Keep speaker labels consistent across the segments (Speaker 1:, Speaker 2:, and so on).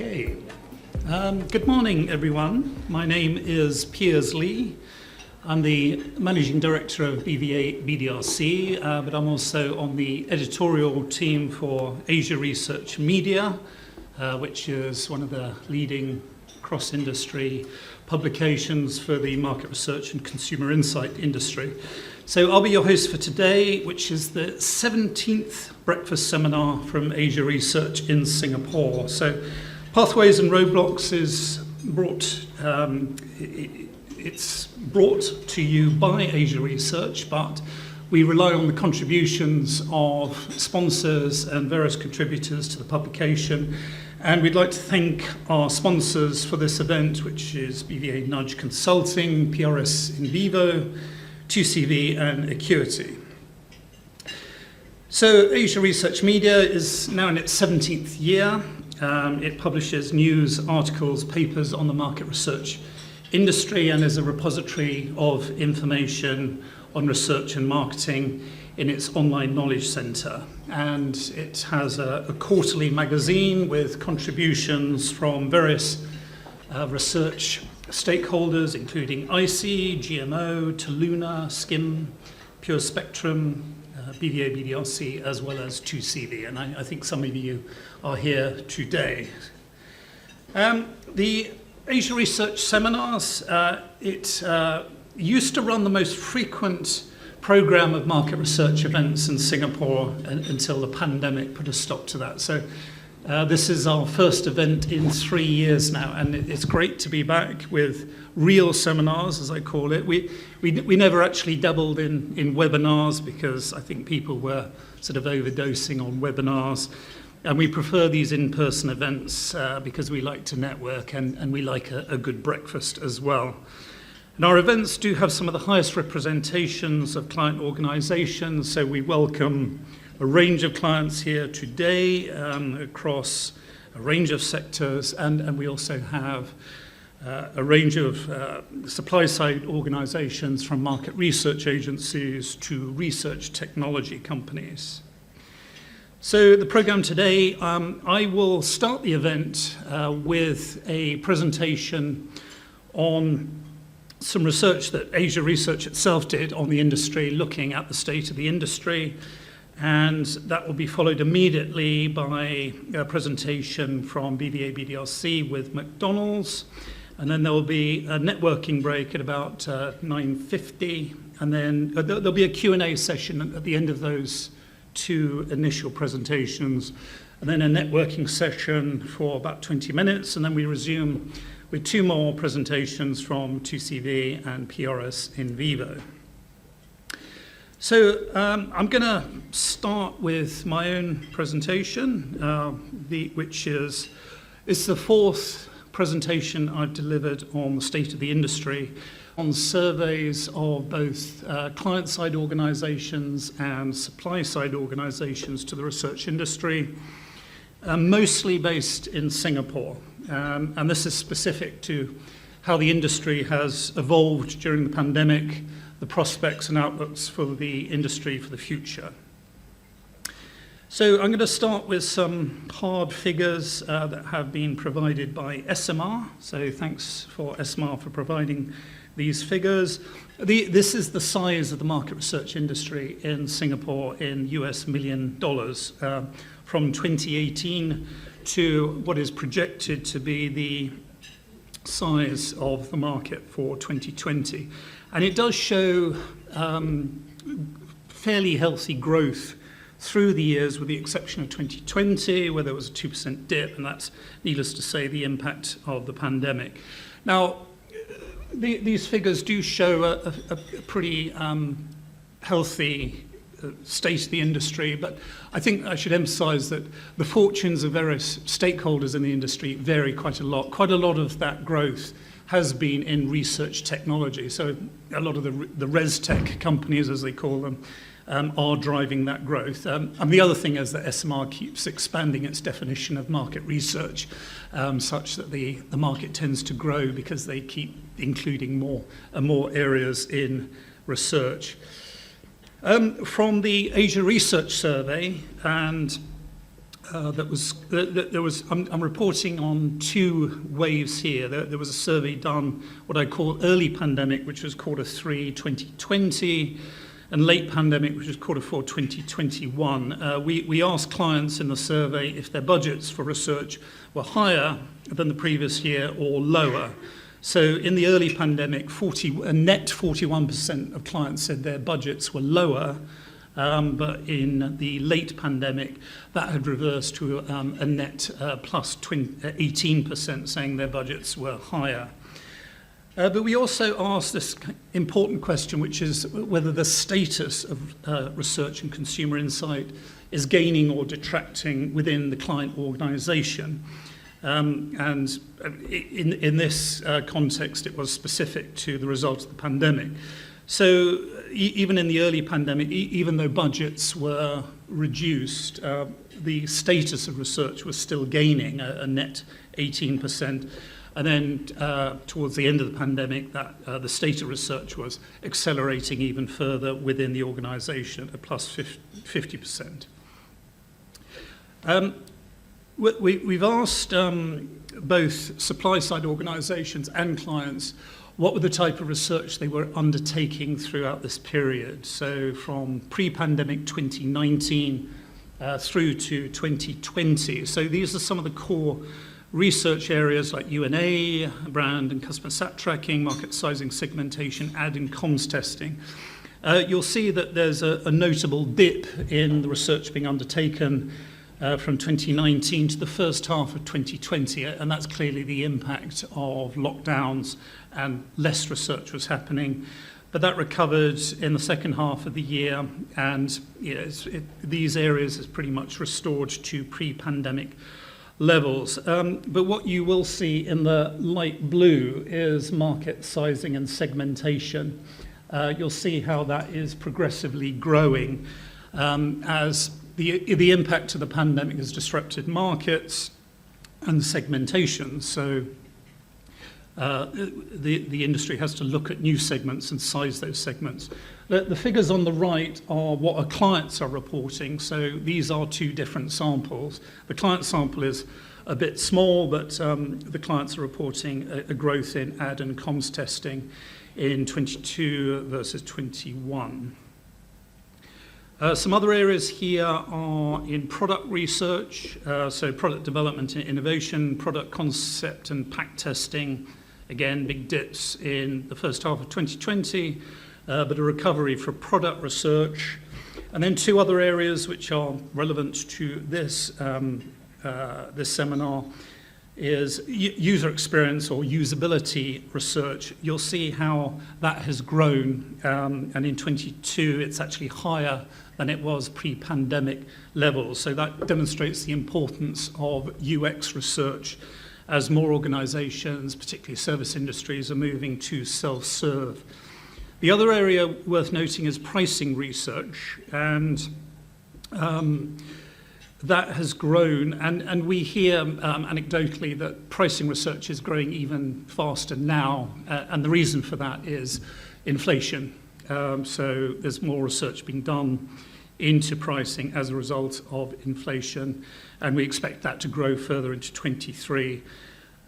Speaker 1: Okay. Good morning, everyone. My name is Piers Lee. I'm the Managing Director of BVA BDRC, but I'm also on the editorial team for Asia Research Media, which is one of the leading cross-industry publications for the market research and consumer insight industry. So I'll be your host for today, which is the 17th breakfast seminar from Asia Research in Singapore. So Pathways and Roadblocks is brought, it's brought to you by Asia Research, but we rely on the contributions of sponsors and various contributors to the publication. And we'd like to thank our sponsors for this event, which is BVA Nudge Consulting, PRS In Vivo, 2CV and Acuity. So Asia Research Media is now in its 17th year. It publishes news, articles, papers on the market research industry and is a repository of information on research and marketing in its online knowledge centre. And it has a quarterly magazine with contributions from various research stakeholders, including IC, GMO, Toluna, Skim, Pure Spectrum, BVA BDRC, as well as 2CV. And I think some of you are here today. The Asia Research seminars, it used to run the most frequent program of market research events in Singapore until the pandemic put a stop to that. So this is our first event in 3 years now, and it's great to be back with real seminars, as I call it. We never actually dabbled in webinars because I think people were sort of overdosing on webinars. And we prefer these in-person events because we like to network and we like a good breakfast as well. And our events do have some of the highest representations of client organizations, so we welcome a range of clients here today across a range of sectors, and we also have a range of supply-side organizations from market research agencies to research technology companies. So the program today, I will start the event with a presentation on some research that Asia Research itself did on the industry, looking at the state of the industry. And that will be followed immediately by a presentation from BVA BDRC with McDonald's. And then there will be a networking break at about 9:50. And then there'll be a Q&A session at the end of those two initial presentations. And then a networking session for about 20 minutes. And then we resume with two more presentations from 2CV and PRS In Vivo. So I'm going to start with my own presentation, which is the fourth presentation I've delivered on the state of the industry, on surveys of both client-side organizations and supply-side organizations to the research industry, mostly based in Singapore. And this is specific to how the industry has evolved during the pandemic, the prospects and outlooks for the industry for the future. So I'm going to start with some hard figures that have been provided by SMR. So thanks for SMR for providing these figures. This is the size of the market research industry in Singapore in US $1 million from 2018 to what is projected to be the size of the market for 2020. And it does show fairly healthy growth through the years, with the exception of 2020, where there was a 2% dip, and that's, needless to say, the impact of the pandemic. Now, these figures do show a pretty healthy state of the industry, but I think I should emphasize that the fortunes of various stakeholders in the industry vary quite a lot. Quite a lot of that growth has been in research technology. So a lot of the res tech companies, as they call them, are driving that growth. And the other thing is that SMR keeps expanding its definition of market research, such that the market tends to grow because they keep including more and more areas in research. From the Asia Research Survey, and I'm reporting on two waves here. There was a survey done, what I call early pandemic, which was Q3 2020, and late pandemic, which was Q4 2021. We asked clients in the survey if their budgets for research were higher than the previous year or lower. So in the early pandemic, a net 41% of clients said their budgets were lower, but in the late pandemic, that had reversed to a net plus 18% saying their budgets were higher. But we also asked this important question, which is whether the status of research and consumer insight is gaining or detracting within the client organisation. And in this context, it was specific to the result of the pandemic. So even in the early pandemic, even though budgets were reduced, the status of research was still gaining a net 18%. And then towards the end of the pandemic, the state of research was accelerating even further within the organisation at a plus 50%. We've asked both supply-side organisations and clients what were the type of research they were undertaking throughout this period. So from pre-pandemic 2019 through to 2020. So these are some of the core research areas like U&A, brand and customer sat tracking, market sizing, segmentation, ad and comms testing. You'll see that there's a notable dip in the research being undertaken from 2019 to the first half of 2020, and that's clearly the impact of lockdowns and less research was happening. But that recovered in the second half of the year, and these areas is pretty much restored to pre-pandemic levels. But what you will see in the light blue is market sizing and segmentation. You'll see how that is progressively growing as the impact of the pandemic has disrupted markets and segmentation. So the industry has to look at new segments and size those segments. The figures on the right are what our clients are reporting. So these are two different samples. The client sample is a bit small, but the clients are reporting a growth in ad and comms testing in 22 versus 21. Some other areas here are in product research, so product development and innovation, product concept and pack testing. Again, big dips in the first half of 2020, but a recovery for product research. And then two other areas which are relevant to this seminar is user experience or usability research. You'll see how that has grown, and in 22 it's actually higher than it was pre-pandemic levels. So that demonstrates the importance of UX research as more organizations, particularly service industries, are moving to self-serve. The other area worth noting is pricing research, and that has grown, and we hear anecdotally that pricing research is growing even faster now, and the reason for that is inflation. So there's more research being done into pricing as a result of inflation, and we expect that to grow further into 23.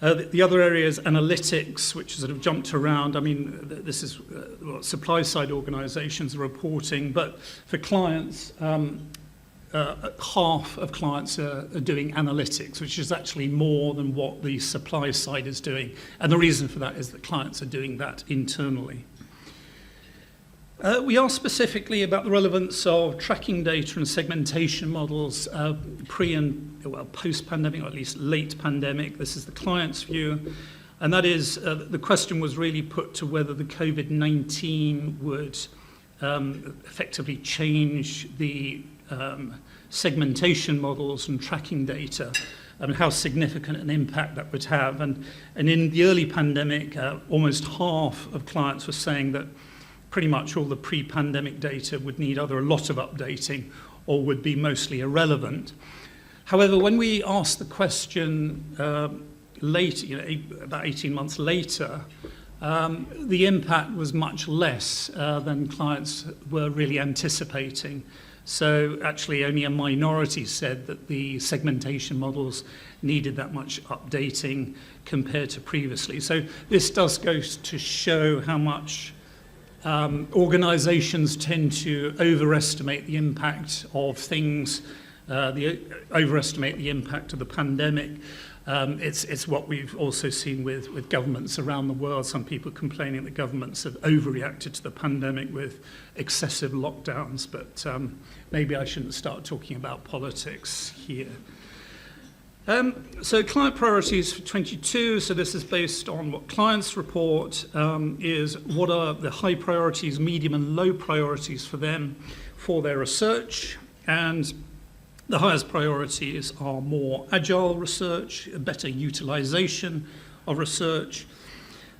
Speaker 1: The other area is analytics, which sort of jumped around. I mean, this is what supply-side organizations are reporting, but for clients, half of clients are doing analytics, which is actually more than what the supply side is doing. And the reason for that is that clients are doing that internally. We asked specifically about the relevance of tracking data and segmentation models pre and post-pandemic, or at least late pandemic. This is the client's view. And that is, the question was really put to whether the COVID-19 would effectively change the segmentation models and tracking data, and how significant an impact that would have. And in the early pandemic, almost half of clients were saying that pretty much all the pre-pandemic data would need either a lot of updating or would be mostly irrelevant. However, when we asked the question later, about 18 months later, the impact was much less than clients were really anticipating. So actually only a minority said that the segmentation models needed that much updating compared to previously. So this does go to show how much organizations tend to overestimate the impact of things, overestimate the impact of the pandemic. It's what we've also seen with governments around the world. Some people complaining that governments have overreacted to the pandemic with excessive lockdowns, but maybe I shouldn't start talking about politics here. So client priorities for 22, so this is based on what clients report, is what are the high priorities, medium and low priorities for them for their research. And the highest priorities are more agile research, better utilization of research,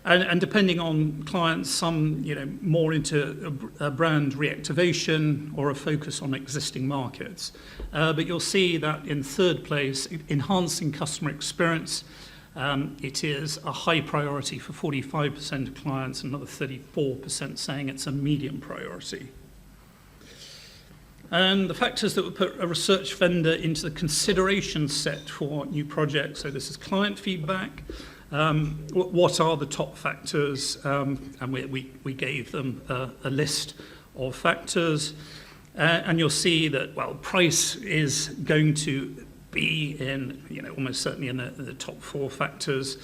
Speaker 1: and depending on clients, some more into a brand reactivation or a focus on existing markets. But you'll see that in third place, enhancing customer experience, it is a high priority for 45% of clients, another 34% saying it's a medium priority. And the factors that would put a research vendor into the consideration set for new projects, so this is client feedback, what are the top factors, and we gave them a list of factors, and you'll see that, well, price is going to be in, almost certainly in the top 4 factors.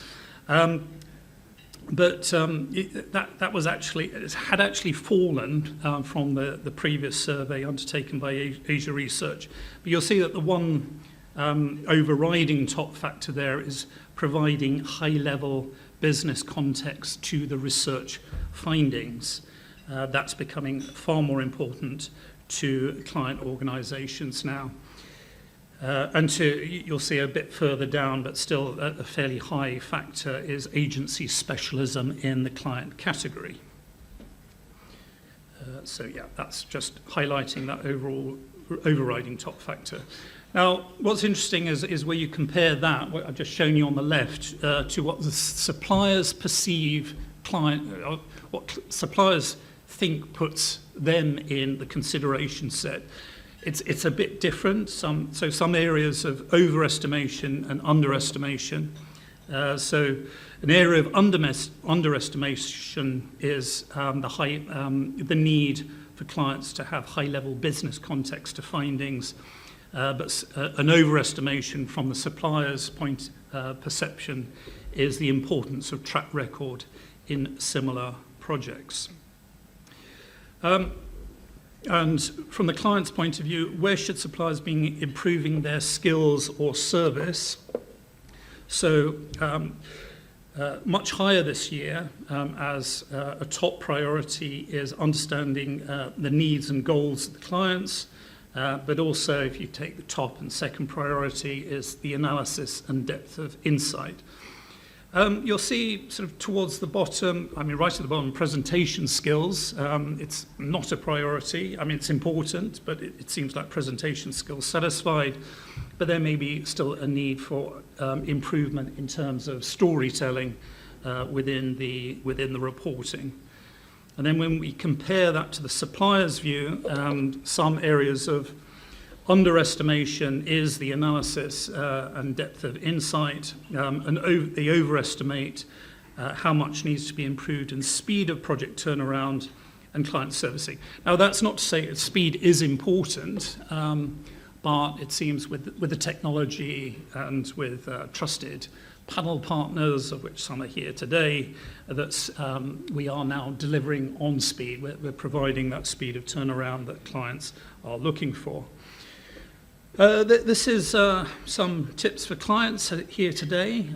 Speaker 1: But that was actually, it had actually fallen from the previous survey undertaken by Asia Research. But you'll see that the one overriding top factor there is providing high-level business context to the research findings. That's becoming far more important to client organizations now. You'll see a bit further down, but still a fairly high factor, is agency specialism in the client category. So yeah, that's just highlighting that overall overriding top factor. Now, what's interesting is where you compare that, what I've just shown you on the left, to what the suppliers perceive what suppliers think puts them in the consideration set. It's a bit different. Some areas of overestimation and underestimation. So an area of underestimation is the need for clients to have high-level business context to findings, but an overestimation from the supplier's perception is the importance of track record in similar projects. And from the client's point of view, where should suppliers be improving their skills or service? So much higher this year as a top priority is understanding the needs and goals of the clients, but also if you take the top and second priority is the analysis and depth of insight. You'll see sort of towards the bottom, right at the bottom, presentation skills. It's not a priority. It's important, but it seems like presentation skills satisfied. But there may be still a need for improvement in terms of storytelling within the reporting. And then when we compare that to the supplier's view, some areas of underestimation is the analysis and depth of insight, and they overestimate how much needs to be improved in speed of project turnaround and client servicing. Now, that's not to say that speed is important, but it seems with the technology and with trusted panel partners, of which some are here today, that we are now delivering on speed. We're providing that speed of turnaround that clients are looking for. This is some tips for clients here today.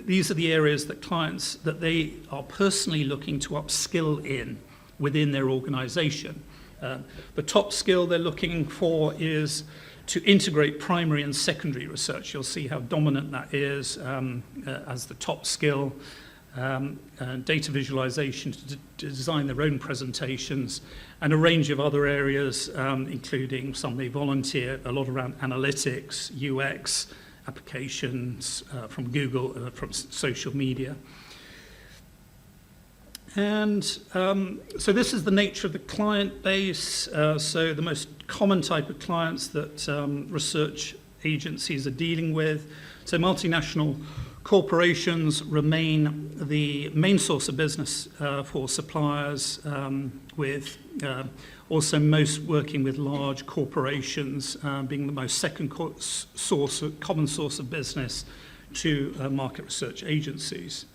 Speaker 1: These are the areas that clients that they are personally looking to upskill in within their organization. The top skill they're looking for is to integrate primary and secondary research. You'll see how dominant that is as the top skill. Data visualization to design their own presentations, and a range of other areas, including some they volunteer, a lot around analytics, UX, applications from Google, from social media. And so this is the nature of the client base. So the most common type of clients that research agencies are dealing with. So multinational corporations remain the main source of business for suppliers, with also most working with large corporations being the most second common source of business to market research agencies.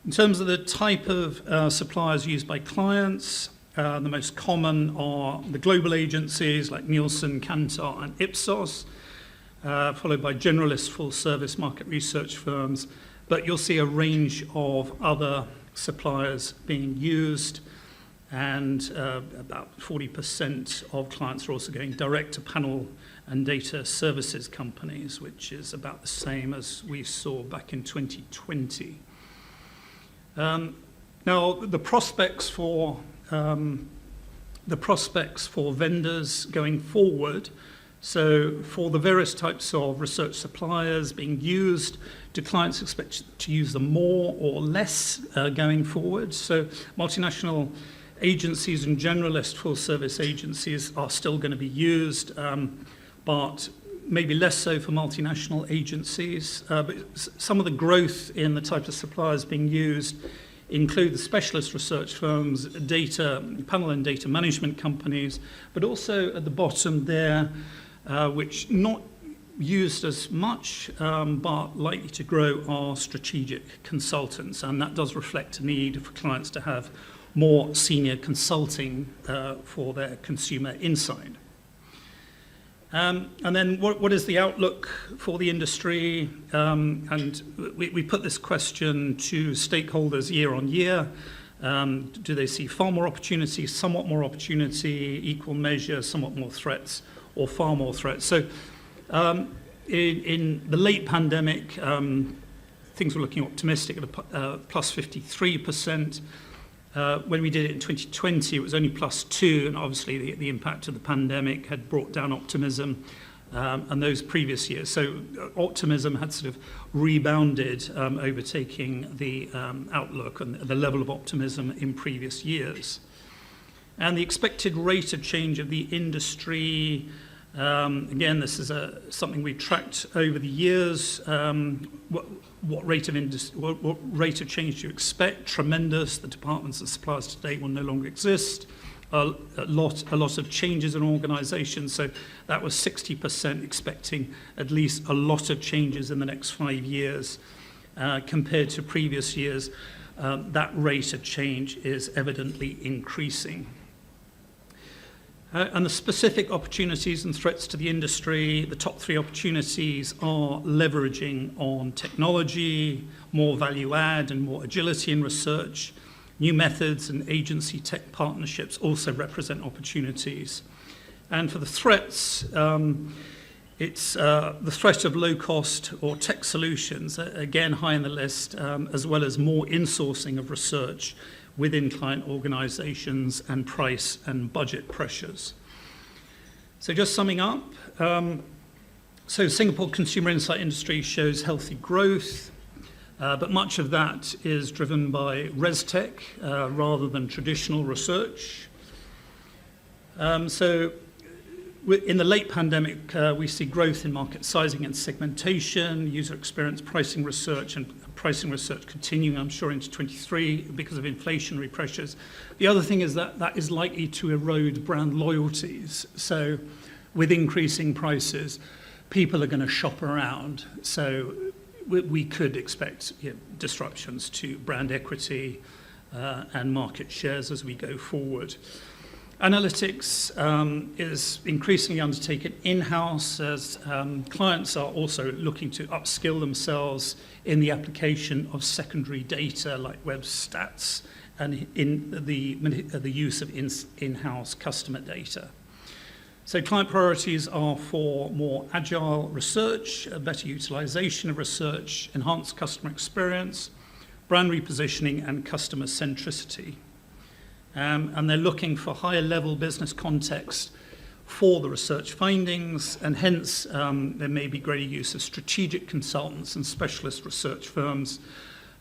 Speaker 1: In terms of the type of suppliers used by clients, the most common are the global agencies like Nielsen, Kantar, and Ipsos, followed by generalist full-service market research firms. But you'll see a range of other suppliers being used, and about 40% of clients are also going direct to panel and data services companies, which is about the same as we saw back in 2020. Now, the prospects for vendors going forward. So, for the various types of research suppliers being used, do clients expect to use them more or less going forward? So, multinational agencies and generalist full-service agencies are still going to be used, but maybe less so for multinational agencies. But some of the growth in the type of suppliers being used include the specialist research firms, panel and data management companies, but also at the bottom there, which not used as much, but likely to grow, are strategic consultants. And that does reflect a need for clients to have more senior consulting for their consumer insight. And then what is the outlook for the industry? And we put this question to stakeholders year on year. Do they see far more opportunity, somewhat more opportunity, equal measure, somewhat more threats, or far more threats? So in the late pandemic, things were looking optimistic at plus 53%. When we did it in 2020, it was only plus 2%, and obviously the impact of the pandemic had brought down optimism and those previous years. So optimism had sort of rebounded, overtaking the outlook and the level of optimism in previous years. And the expected rate of change of the industry, again, this is something we tracked over the years. What rate of change do you expect? Tremendous. The departments and suppliers today will no longer exist. A lot of changes in organizations. So that was 60% expecting at least a lot of changes in the next 5 years. Compared to previous years, that rate of change is evidently increasing. And the specific opportunities and threats to the industry, the top 3 opportunities are leveraging on technology, more value add and more agility in research. New methods and agency tech partnerships also represent opportunities. And for the threats, it's the threat of low cost or tech solutions, again high on the list, as well as more insourcing of research within client organizations and price and budget pressures. So just summing up, so Singapore consumer insight industry shows healthy growth, but much of that is driven by ResTech rather than traditional research. So in the late pandemic, we see growth in market sizing and segmentation, user experience pricing research, and pricing research continuing, I'm sure, into 23 because of inflationary pressures. The other thing is that is likely to erode brand loyalties. So with increasing prices, people are going to shop around. So we could expect disruptions to brand equity and market shares as we go forward. Analytics is increasingly undertaken in-house as clients are also looking to upskill themselves in the application of secondary data like web stats and in the use of in-house customer data. So client priorities are for more agile research, a better utilization of research, enhanced customer experience, brand repositioning, and customer centricity. And they're looking for higher level business context for the research findings, and hence there may be greater use of strategic consultants and specialist research firms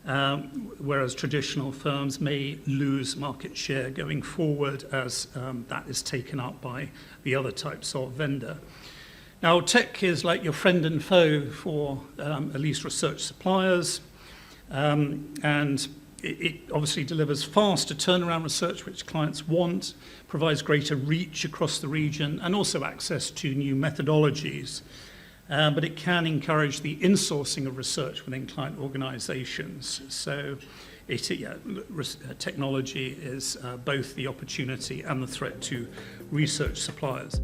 Speaker 1: whereas traditional firms may lose market share going forward as that is taken up by the other types of vendor. Now, tech is like your friend and foe for at least research suppliers, and it obviously delivers faster turnaround research, which clients want, provides greater reach across the region, and also access to new methodologies. But it can encourage the insourcing of research within client organizations. So technology is both the opportunity and the threat to research suppliers.